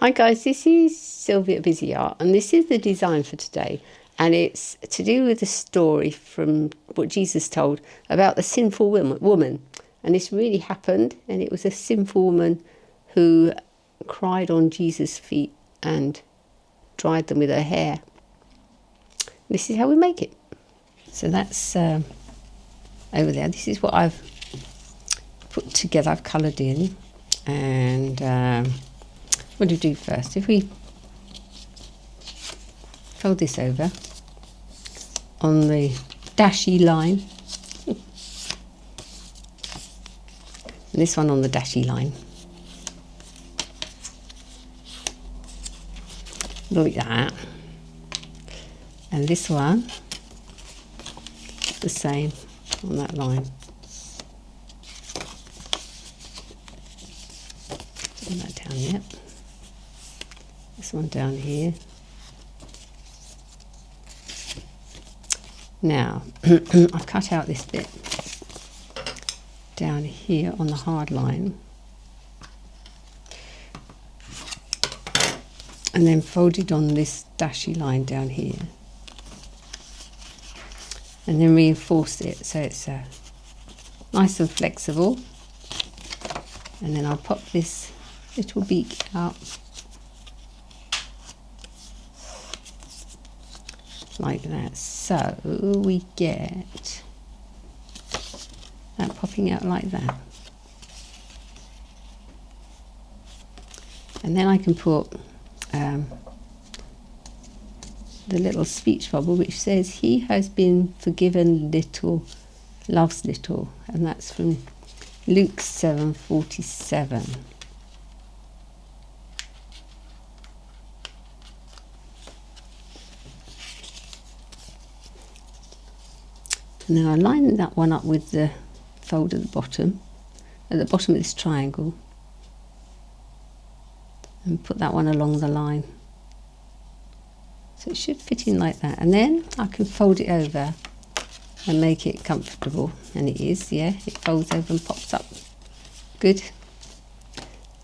Hi guys, this is Sylvia Busy Art, and this is the design for today, and it's to do with the story from what Jesus told about the sinful woman. And this really happened, and it was a sinful woman who cried on Jesus' feet and dried them with her hair. This is how we make it. So that's over there. This is what I've put together, I've coloured in, and what do we do first? If we fold this over on the dashy line, and this one on the dashy line, like that, and this one the same on that line. Put that down yet. This one down here. Now, I've cut out this bit down here on the hard line, and then folded on this dashy line down here, and then reinforced it so it's nice and flexible. And then I'll pop this little beak out like that, so we get that popping out like that. And then I can put the little speech bubble which says, "He has been forgiven little, loves little," and that's from Luke 7:47. And then I line that one up with the fold at the bottom of this triangle, and put that one along the line. So it should fit in like that. And then I can fold it over and make it comfortable. And it is, yeah, it folds over and pops up. Good.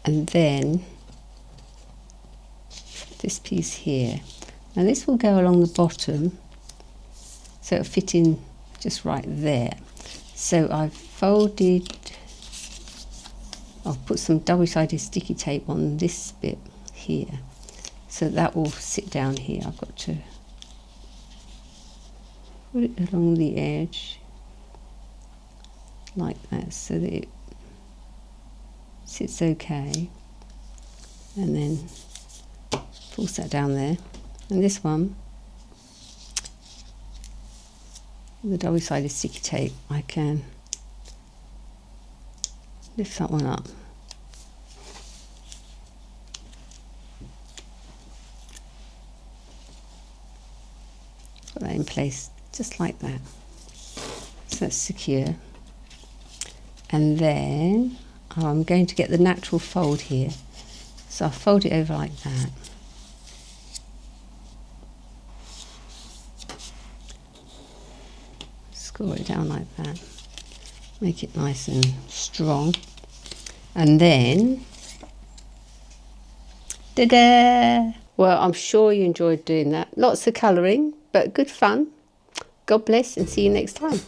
And then this piece here. Now this will go along the bottom, so it'll fit in just right there. So I've folded, I'll put some double-sided sticky tape on this bit here, so that will sit down here. I've got to put it along the edge like that so that it sits okay, and then force that down there. And this one, the double-sided sticky tape, I can lift that one up, put that in place just like that, so that's secure. And then I'm going to get the natural fold here, so I'll fold it over like that. Score it down like that, make it nice and strong, and then ta-da! Well, I'm sure you enjoyed doing that. Lots of colouring, but good fun. God bless, and see you next time.